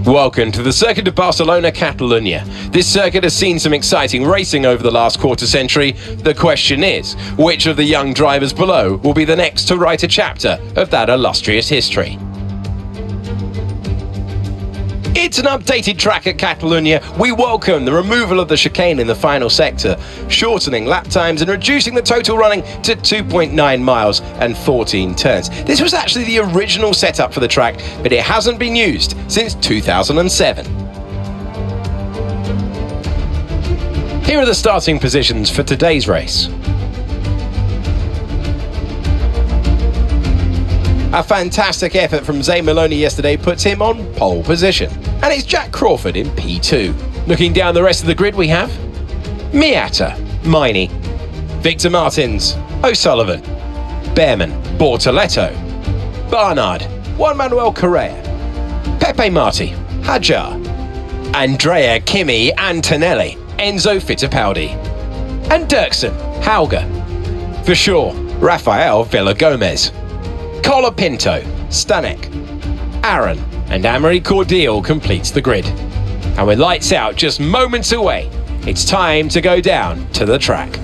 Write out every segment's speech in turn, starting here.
Welcome to the Circuit of Barcelona, Catalunya. This circuit has seen some exciting racing over the last quarter century. The question is, which of the young drivers below will be the next to write a chapter of that illustrious history? It's an updated track at Catalunya. We welcome the removal of the chicane in the final sector, shortening lap times and reducing the total running to 2.9 miles and 14 turns. This was actually the original setup for the track, but it hasn't been used since 2007. Here are the starting positions for today's race. A fantastic effort from Zane Maloney yesterday puts him on pole position. And it's Jack Crawford in P2. Looking down the rest of the grid we have Miata, Miney, Victor Martins, O'Sullivan, Bearman, Bortoletto, Barnard, Juan Manuel Correa, Pepe Marti, Hajar, Andrea Kimi Antonelli, Enzo Fittipaldi, and Dirksen, Hauger. For sure, Rafael Villagomez, Colapinto, Stanek, Aaron, and Amory Cordial completes the grid. And with lights out just moments away, it's time to go down to the track.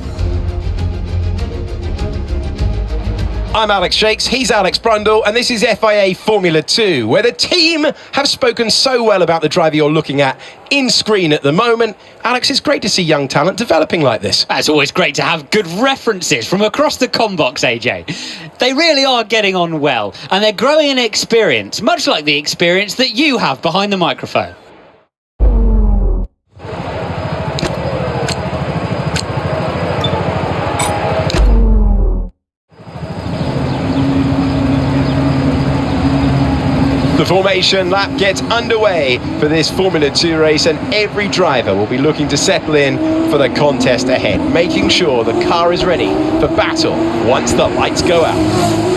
I'm Alex Shakes, he's Alex Brundle, and this is FIA Formula 2, where the team have spoken so well about the driver you're looking at in screen at the moment. Alex, it's great to see young talent developing like this. It's always great to have good references from across the combox, AJ. They really are getting on well, and they're growing in experience, much like the experience that you have behind the microphone. The formation lap gets underway for this Formula 2 race, and every driver will be looking to settle in for the contest ahead, making sure the car is ready for battle once the lights go out.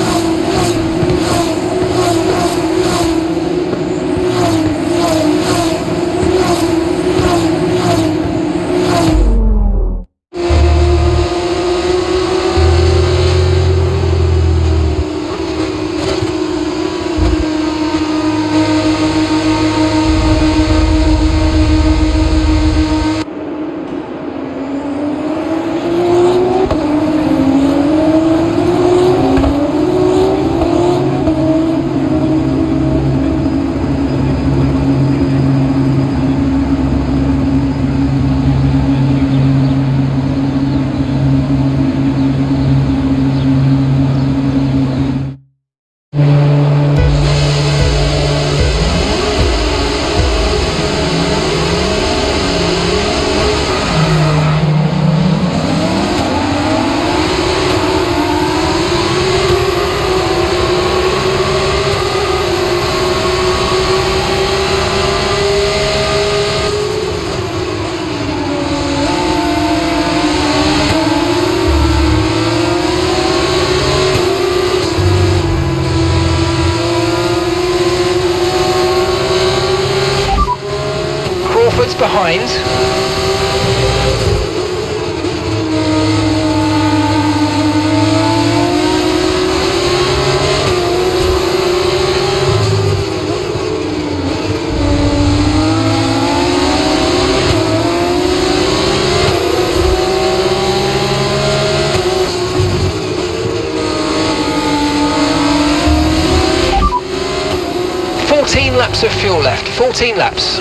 Behind. Laps of fuel left, 14 laps.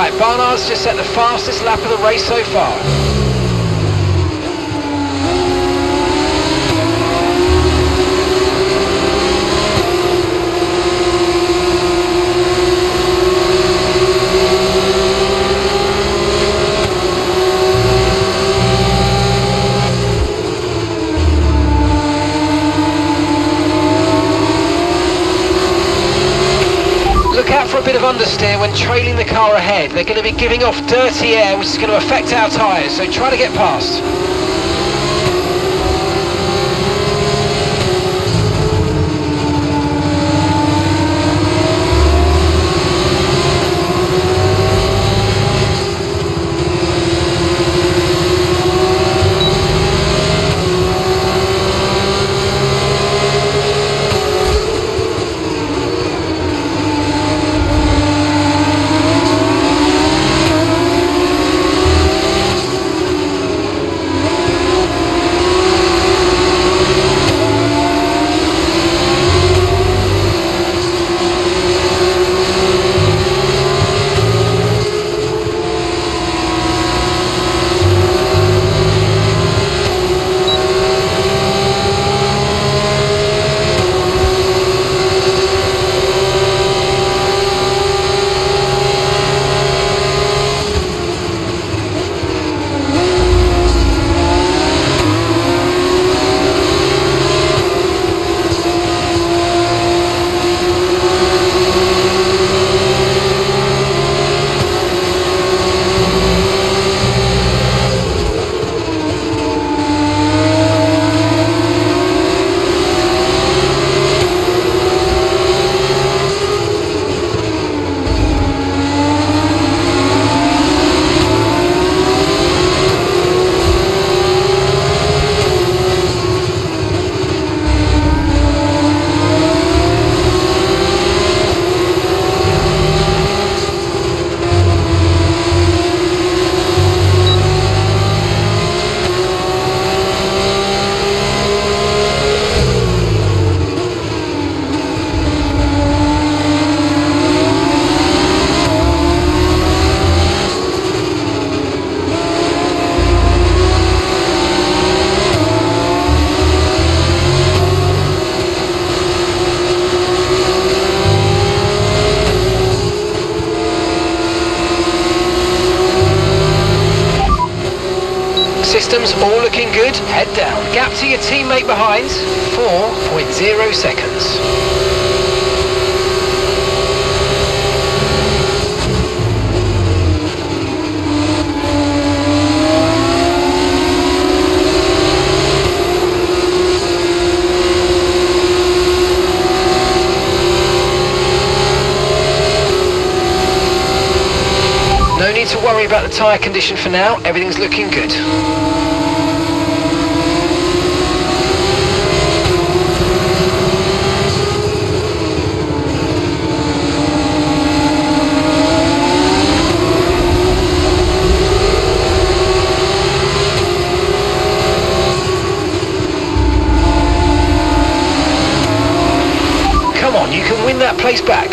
Right, Barnard's just set the fastest lap of the race so far. Look out for a bit of understeer when trailing the car ahead. They're going to be giving off dirty air, which is going to affect our tyres, so try to get past. Systems all looking good, head down. Gap to your teammate behind, 4.0 seconds. No need to worry about the tyre condition for now, everything's looking good. Come on, you can win that place back.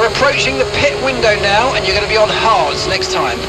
Approaching the pit window now, and you're going to be on hards next time.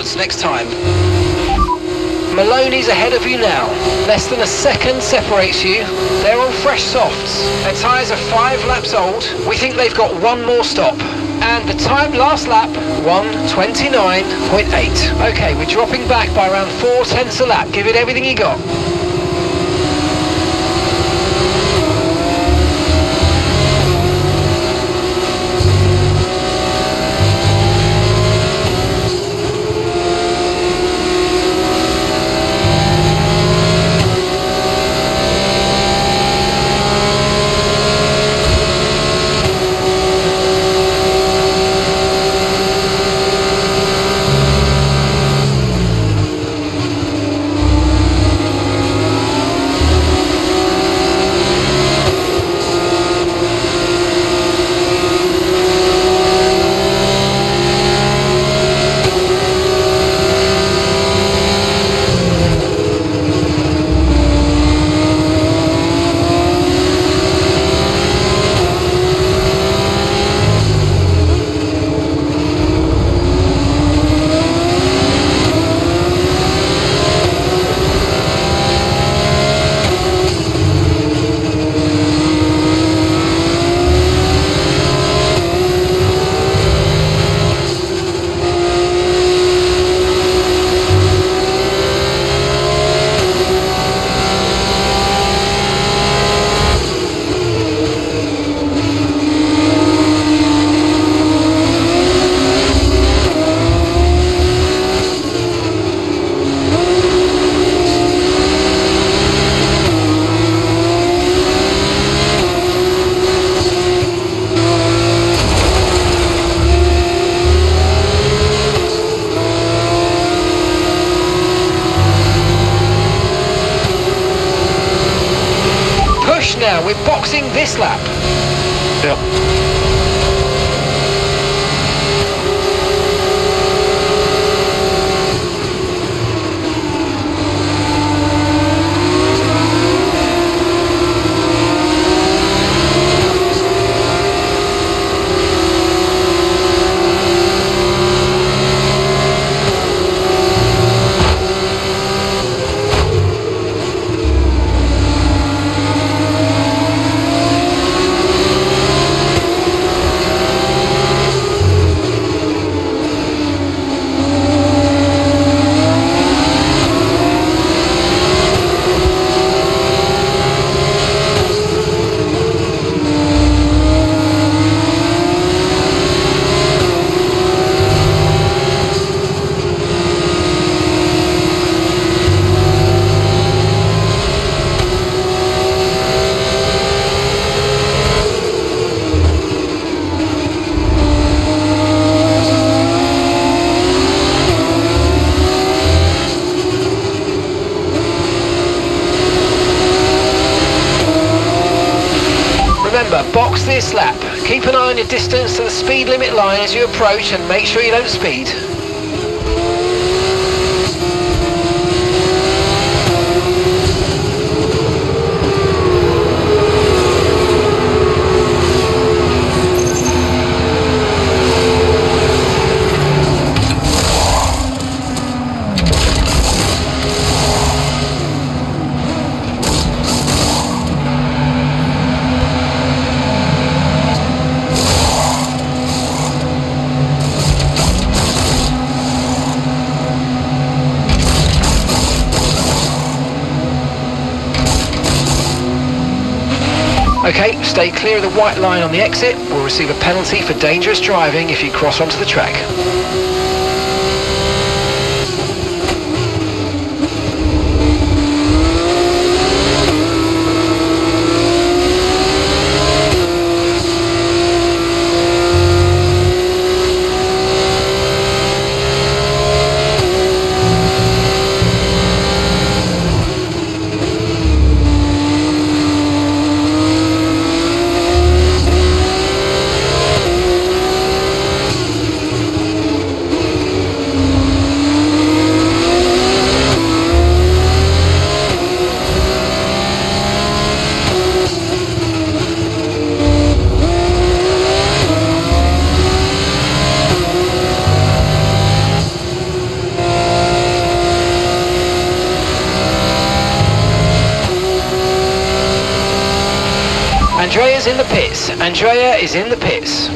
chance next time. Maloney's ahead of you now. Less than a second separates you. They're on fresh softs. Their tyres are 5 laps old. We think they've got one more stop. And the time last lap, 1:29.8. Okay, we're dropping back by around 4/10 a lap. Give it everything you got. Now, we're boxing this lap. Yep. Remember, box this lap. Keep an eye on your distance to the speed limit line as you approach and make sure you don't speed. Okay, stay clear of the white line on the exit. We'll receive a penalty for dangerous driving if you cross onto the track. Andrea's in the pits. Andrea is in the pits.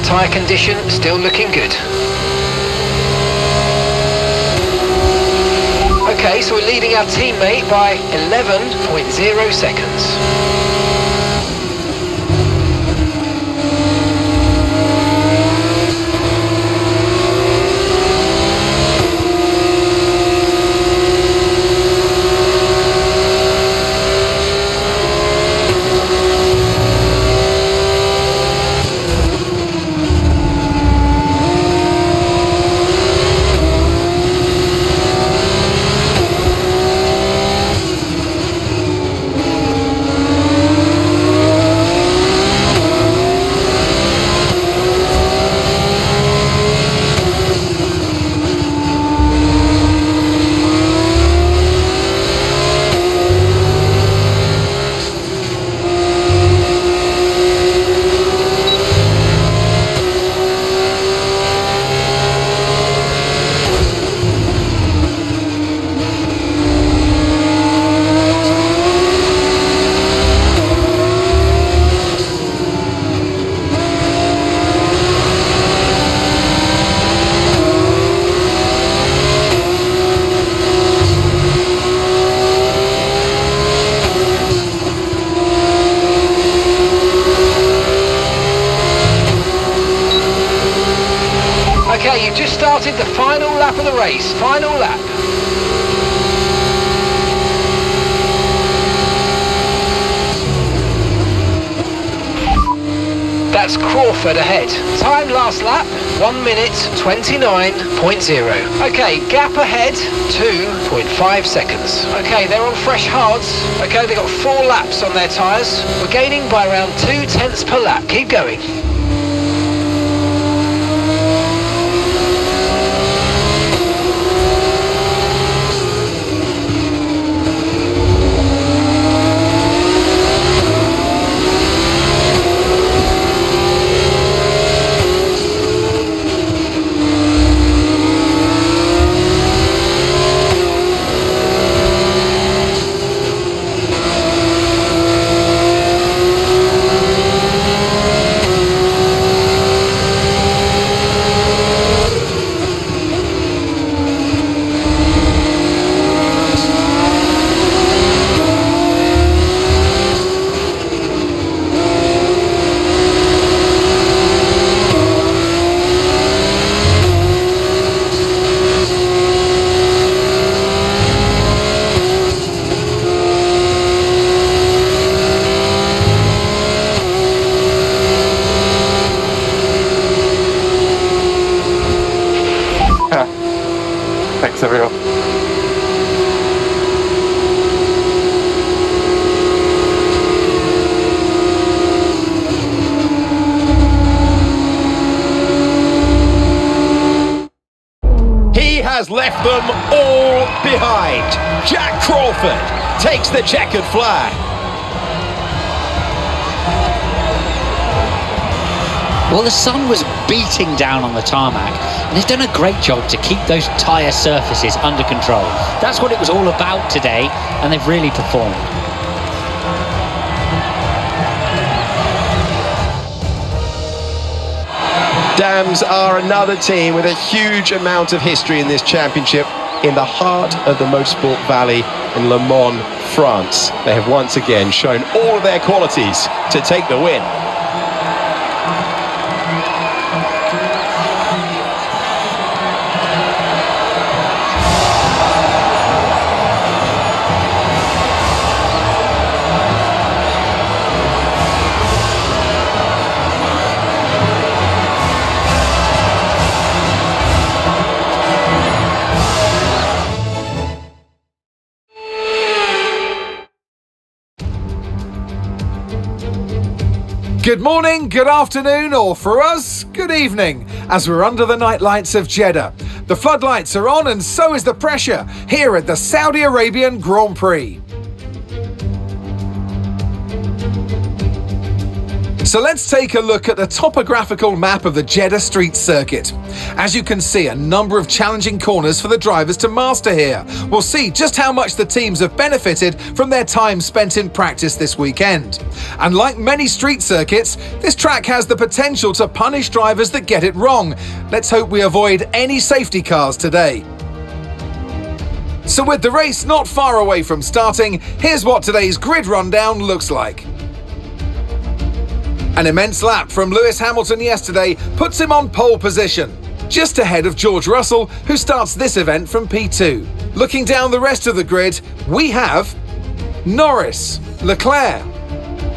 Tyre condition still looking good. Okay, so we're leading our teammate by 11.0 seconds. Okay, you've just started the final lap of the race. Final lap. That's Crawford ahead. Time last lap, 1 minute 29.0. Okay, gap ahead, 2.5 seconds. Okay, they're on fresh hards. Okay, they've got 4 laps on their tyres. We're gaining by around 0.2 per lap. Keep going. Thanks everyone. He has left them all behind. Jack Crawford takes the checkered flag. Well, the sun was beating down on the tarmac, and they've done a great job to keep those tyre surfaces under control. That's what it was all about today, and they've really performed. Dams are another team with a huge amount of history in this championship, in the heart of the Motorsport Valley in Le Mans, France. They have once again shown all of their qualities to take the win. Good morning, good afternoon, or for us, good evening, as we're under the night lights of Jeddah. The floodlights are on and so is the pressure here at the Saudi Arabian Grand Prix. So let's take a look at the topographical map of the Jeddah street circuit. As you can see, a number of challenging corners for the drivers to master here. We'll see just how much the teams have benefited from their time spent in practice this weekend. And like many street circuits, this track has the potential to punish drivers that get it wrong. Let's hope we avoid any safety cars today. So with the race not far away from starting, here's what today's grid rundown looks like. An immense lap from Lewis Hamilton yesterday puts him on pole position, just ahead of George Russell, who starts this event from P2. Looking down the rest of the grid, we have Norris, Leclerc,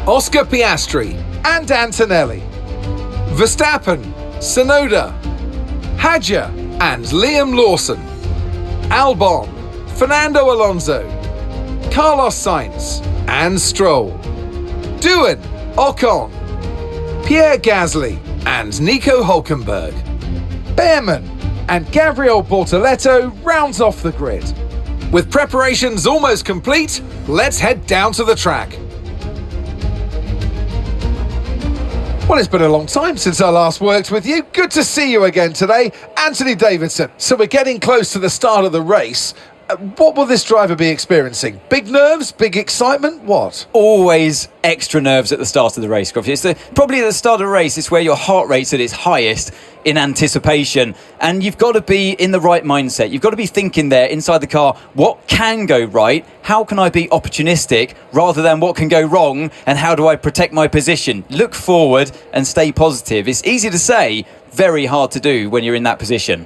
Oscar Piastri and Antonelli, Verstappen, Tsunoda, Hadjar and Liam Lawson, Albon, Fernando Alonso, Carlos Sainz and Stroll, Doohan, Ocon, Pierre Gasly and Nico Hülkenberg. Bearman and Gabriel Bortoleto rounds off the grid. With preparations almost complete, let's head down to the track. Well, it's been a long time since I last worked with you. Good to see you again today, Anthony Davidson. So we're getting close to the start of the race. What will this driver be experiencing? Big nerves? Big excitement? What? Always extra nerves at the start of the race, Crofty. It's probably at the start of the race, it's where your heart rate's at its highest in anticipation. And you've got to be in the right mindset. You've got to be thinking there inside the car, what can go right? How can I be opportunistic rather than what can go wrong? And how do I protect my position? Look forward and stay positive. It's easy to say, very hard to do when you're in that position.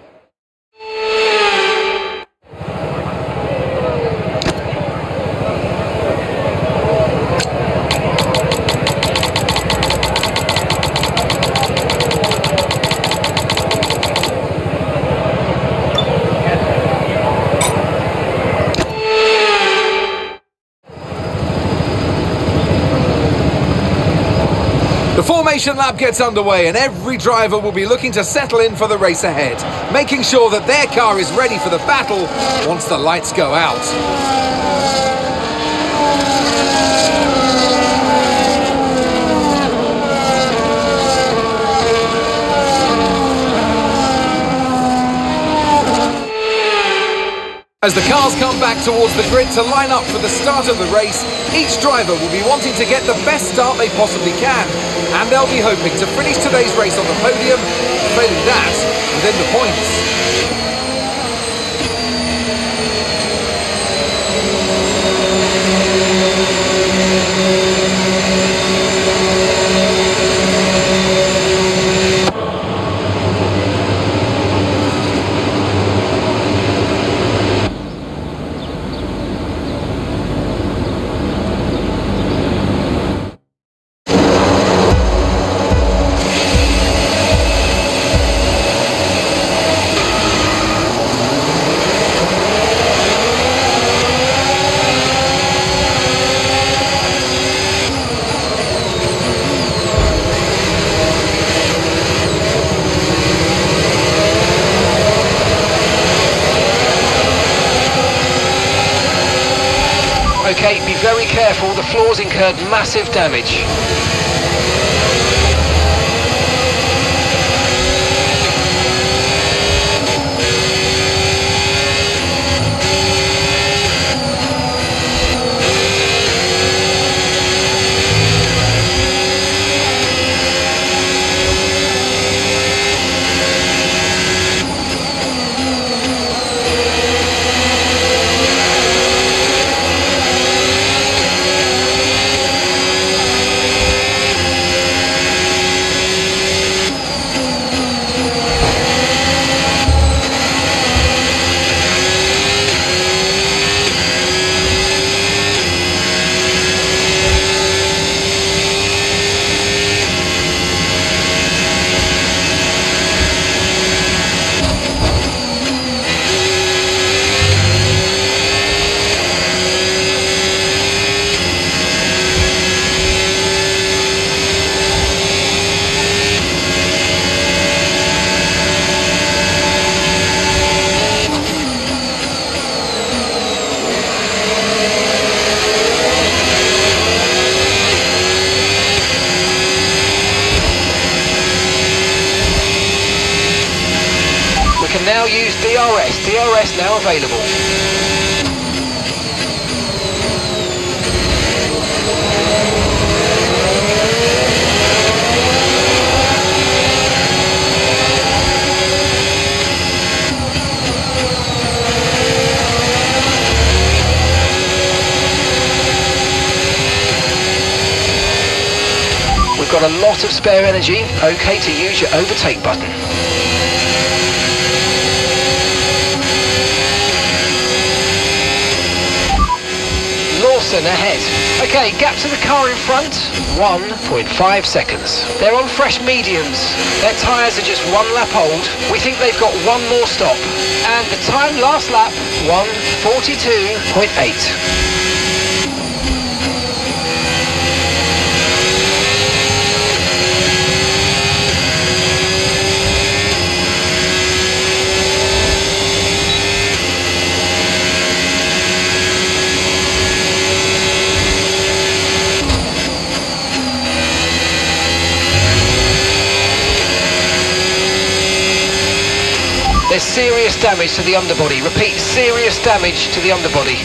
exhibition lap gets underway and every driver will be looking to settle in for the race ahead, making sure that their car is ready for the battle once the lights go out. As the cars come back towards the grid to line up for the start of the race, each driver will be wanting to get the best start they possibly can, and they'll be hoping to finish today's race on the podium, failing that, within the points. Okay, be very careful, the floor's incurred massive damage. Now use DRS now available. We've got a lot of spare energy, okay to use your overtake button. Lawson ahead. Okay, gap to the car in front, 1.5 seconds. They're on fresh mediums. Their tyres are just 1 lap old. We think they've got one more stop. And the time last lap, 1:42.8. There's serious damage to the underbody. Repeat, serious damage to the underbody.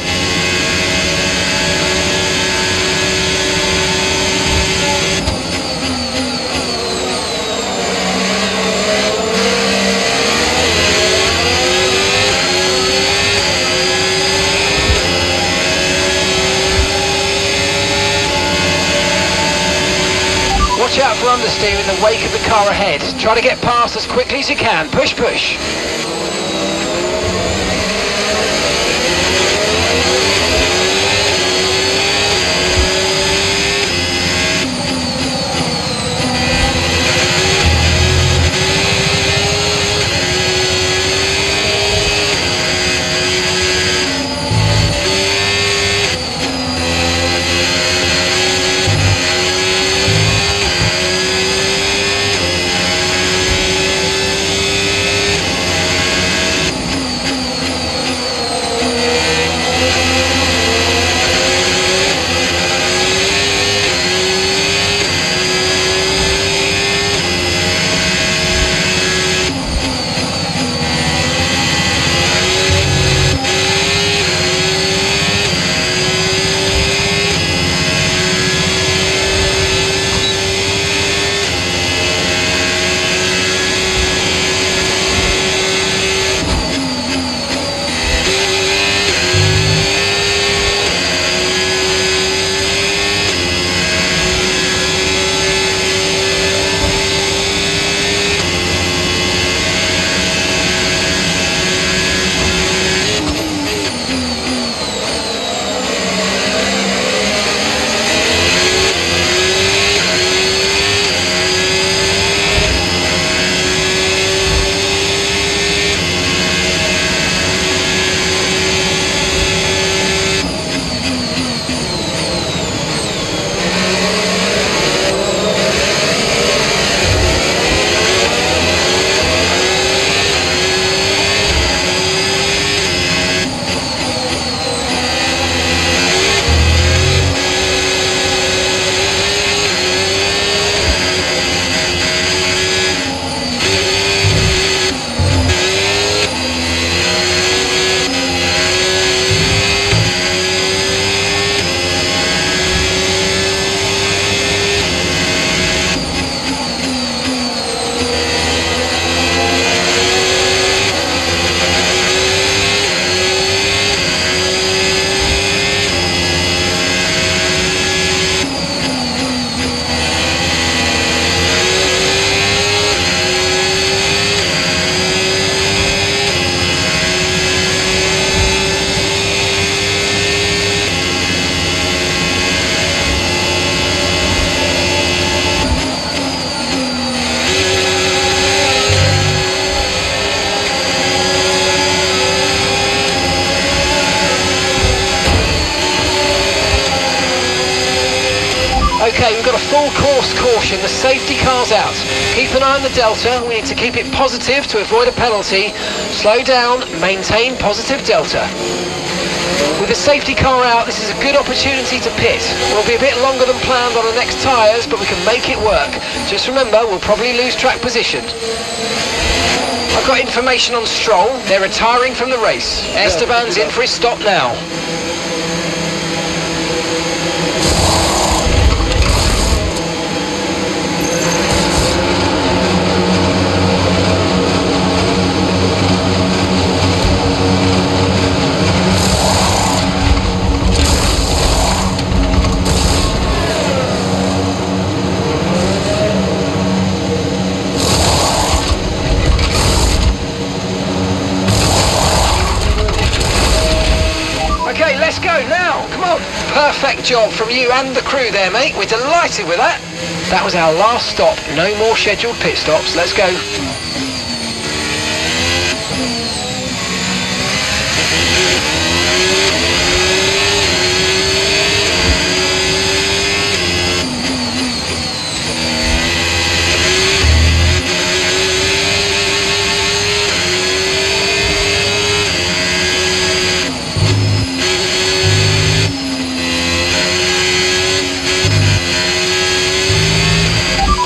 Watch out for understeer in the wake of the car ahead. Try to get past as quickly as you can. Push, push. full course caution, the safety car's out. Keep an eye on the delta, we need to keep it positive to avoid a penalty. Slow down, maintain positive delta. With the safety car out, this is a good opportunity to pit. We'll be a bit longer than planned on the next tyres, but we can make it work. Just remember, we'll probably lose track position. I've got information on Stroll. They're retiring from the race. Esteban's in for his stop now. Let's go now, come on. Perfect job from you and the crew there, mate. We're delighted with that. That was our last stop. No more scheduled pit stops. Let's go.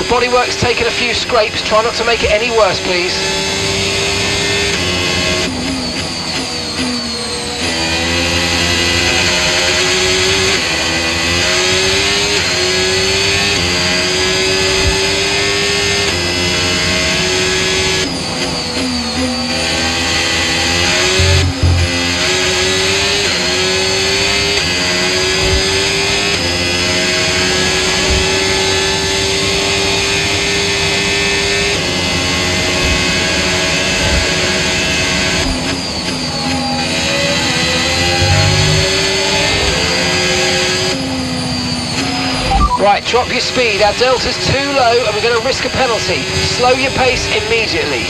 Bodywork's taken a few scrapes. Try not to make it any worse, please. Right, drop your speed. Our delta's too low and we're going to risk a penalty. Slow your pace immediately.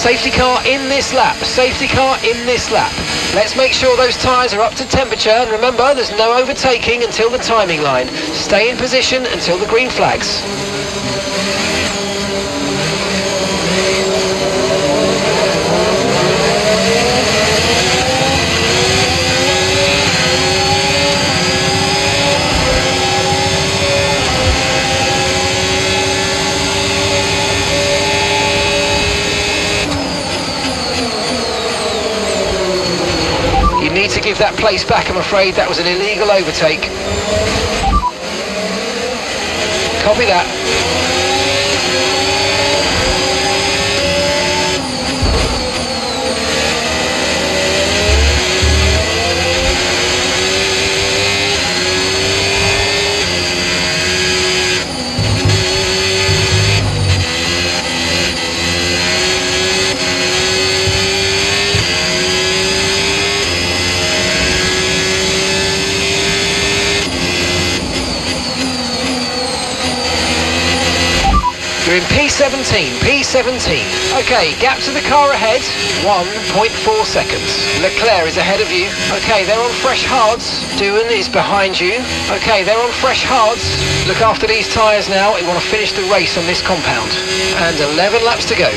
Safety car in this lap, safety car in this lap. Let's make sure those tyres are up to temperature, and remember there's no overtaking until the timing line. Stay in position until the green flags. need to give that place back, I'm afraid. That was an illegal overtake. Copy that. You're in P17, P17. Okay, gap to the car ahead, 1.4 seconds. Leclerc is ahead of you. Okay, they're on fresh hards. Doohan is behind you. Okay, they're on fresh hards. Look after these tyres now. We want to finish the race on this compound. And 11 laps to go.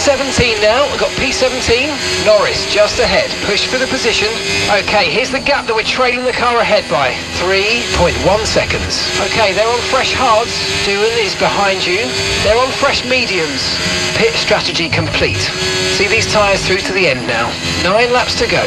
P17 now, we've got P17, Norris just ahead, push for the position. Okay, here's the gap that we're trailing the car ahead by, 3.1 seconds. Okay, they're on fresh hards, Doohan is behind you. They're on fresh mediums, pit strategy complete. See these tyres through to the end now, 9 laps to go.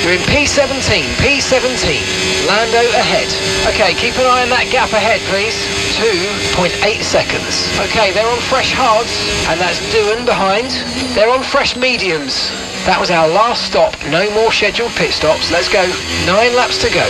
You're in P17, P17, Lando ahead. Okay, keep an eye on that gap ahead, please. 2.8 seconds. Okay, they're on fresh hards, and that's Doohan behind. They're on fresh mediums. That was our last stop. No more scheduled pit stops. Let's go. 9 laps to go.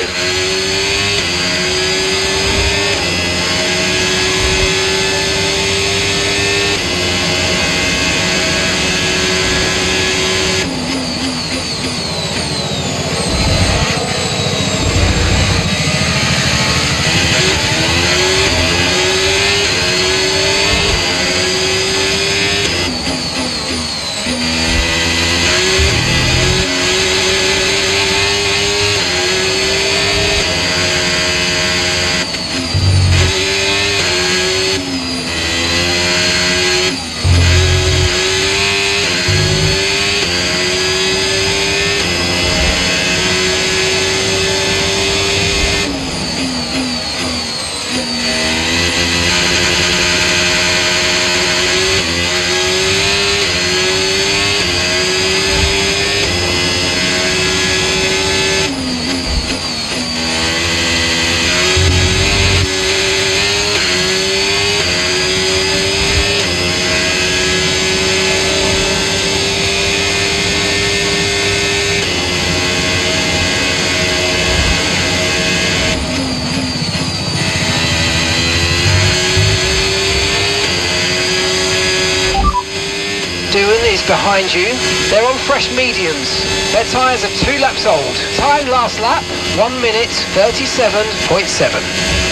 behind you. They're on fresh mediums. Their tyres are 2 laps old. Time last lap, 1 minute 37.7.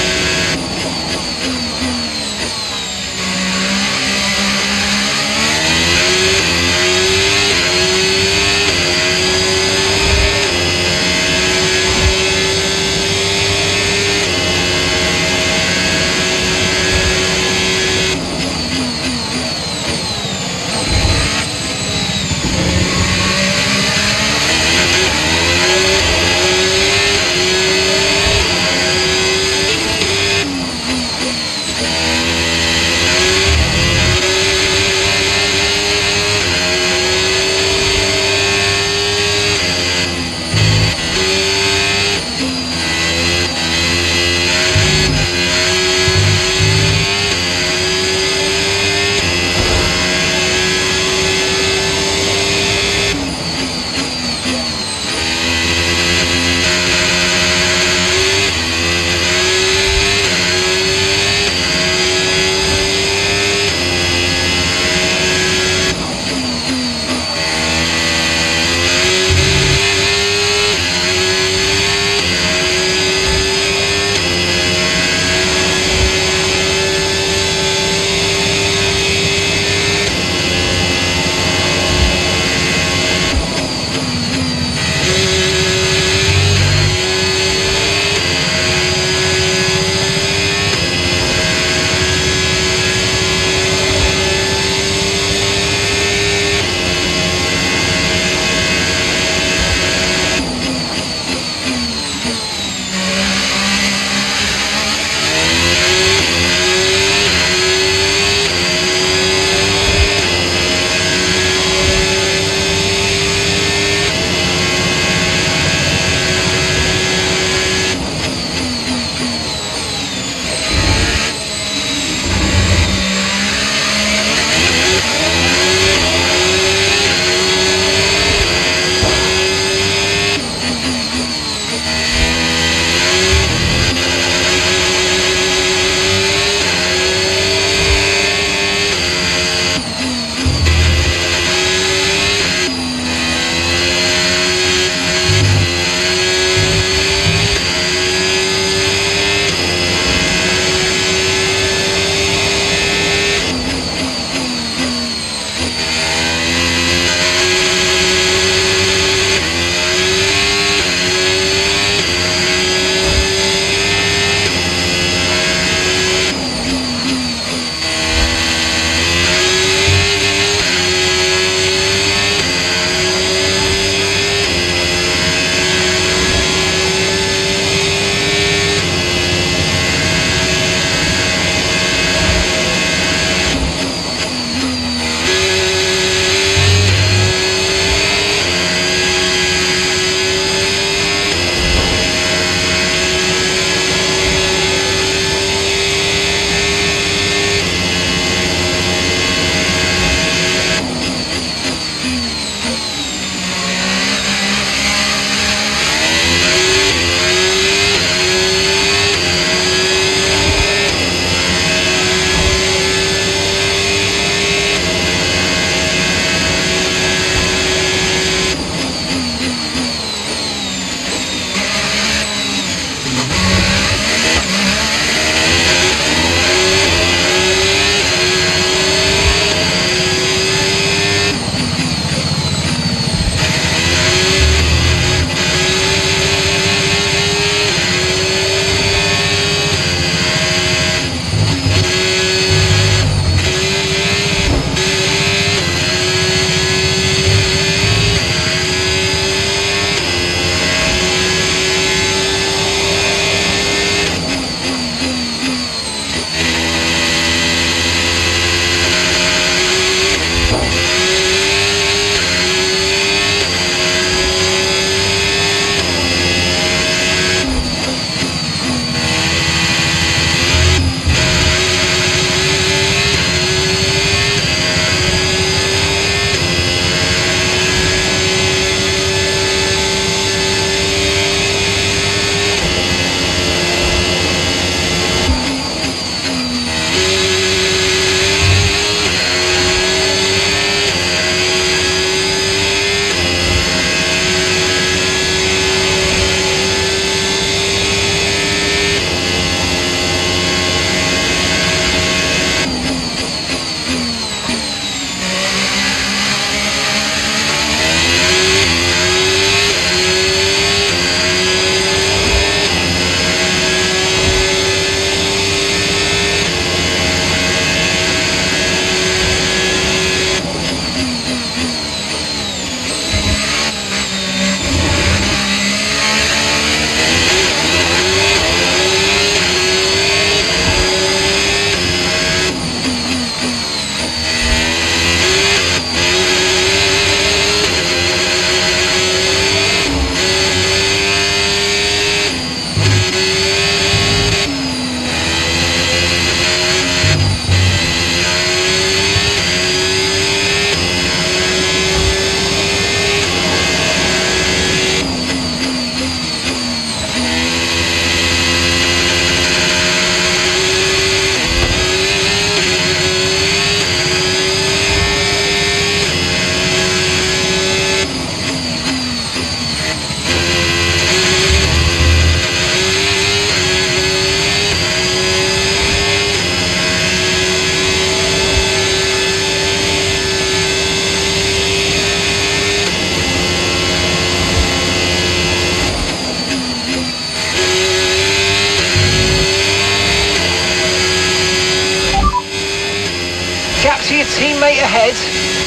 teammate ahead,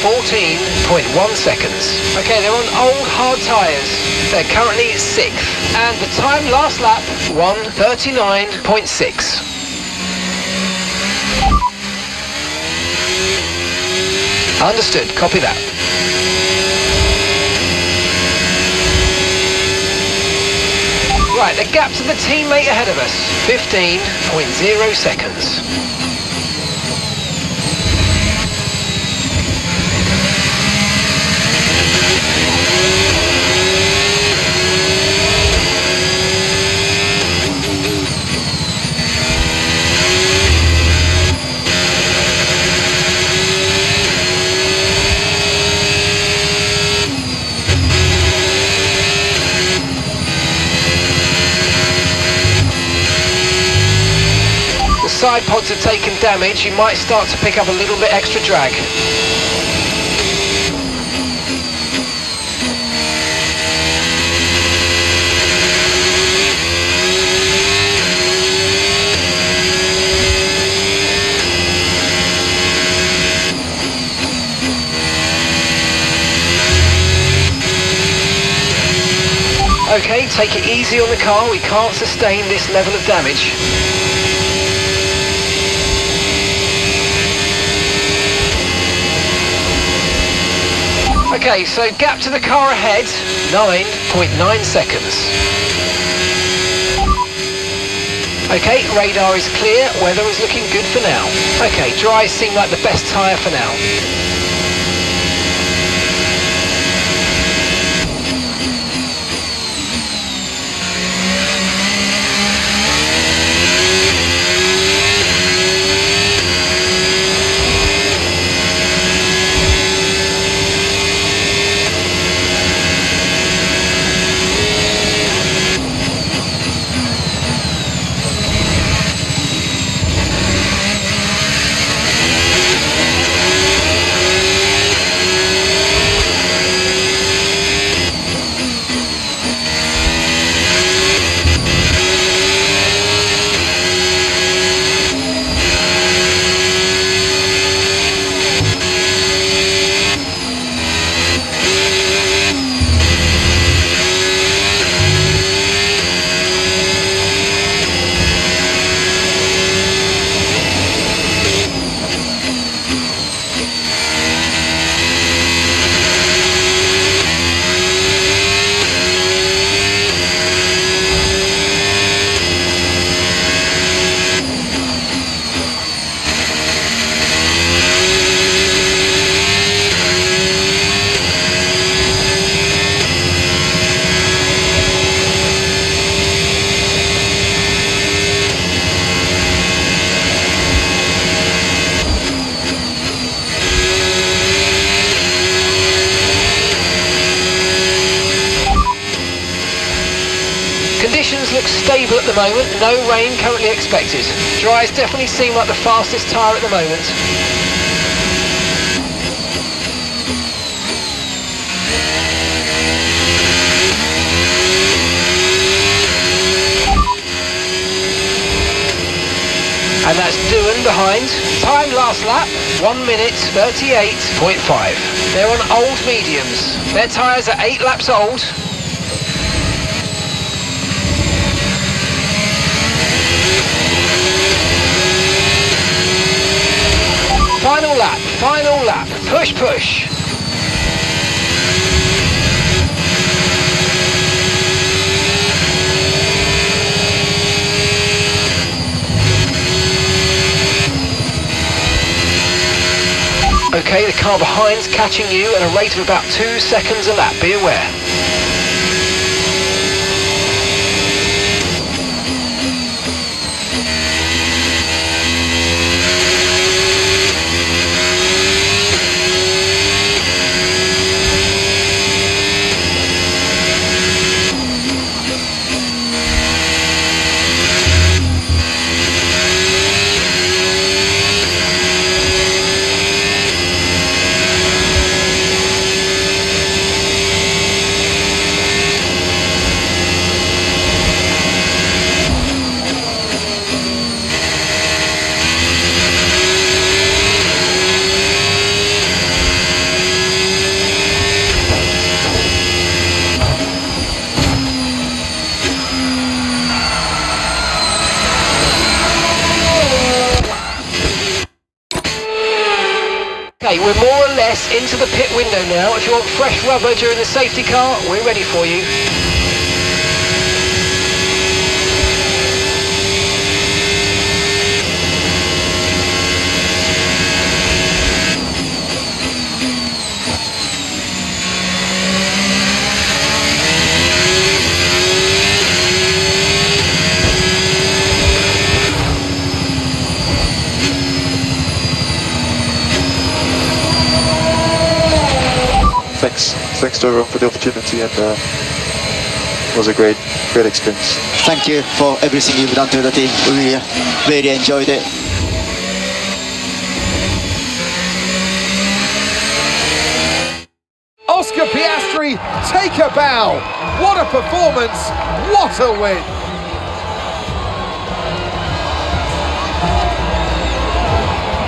14.1 seconds. Okay, they're on old hard tyres. They're currently 6th. And the time last lap, 1:39.6. Understood, copy that. Right, the gap to the teammate ahead of us, 15.0 seconds. Side pods have taken damage, you might start to pick up a little bit extra drag. Okay, take it easy on the car, we can't sustain this level of damage. Okay, so gap to the car ahead, 9.9 seconds. Okay, radar is clear, weather is looking good for now. Okay, dries seem like the best tyre for now. Conditions look stable at the moment, no rain currently expected. Dries definitely seem like the fastest tyre at the moment. And that's Doohan behind. Time last lap, 1:38.5. They're on old mediums. Their tyres are 8 laps old. Final lap, push, push. Okay, the car behind's catching you at a rate of about 2 seconds a lap, be aware. we're more or less into the pit window now. If you want fresh rubber during the safety car, we're ready for you. Thanks to everyone for the opportunity, and it was a great experience. Thank you for everything you've done to the team. We really enjoyed it. Oscar Piastri, take a bow. What a performance, what a win.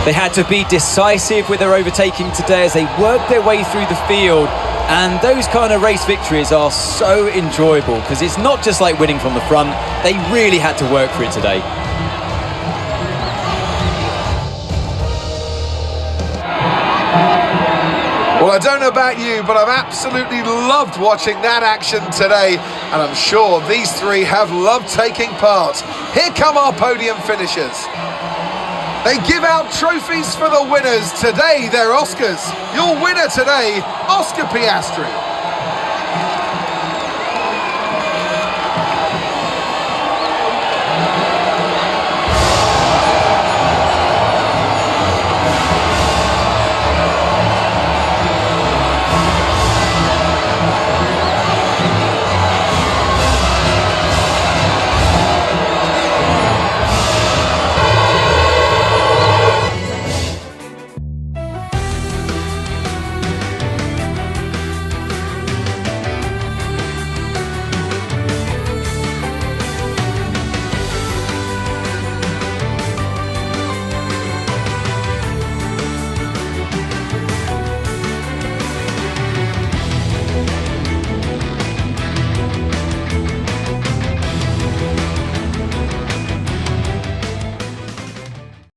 They had to be decisive with their overtaking today as they worked their way through the field. And those kind of race victories are so enjoyable because it's not just like winning from the front. They really had to work for it today. Well, I don't know about you, but I've absolutely loved watching that action today, and I'm sure these three have loved taking part. Here come our podium finishers. They give out trophies for the winners. Today, they're Oscars. Your winner today, Oscar Piastri.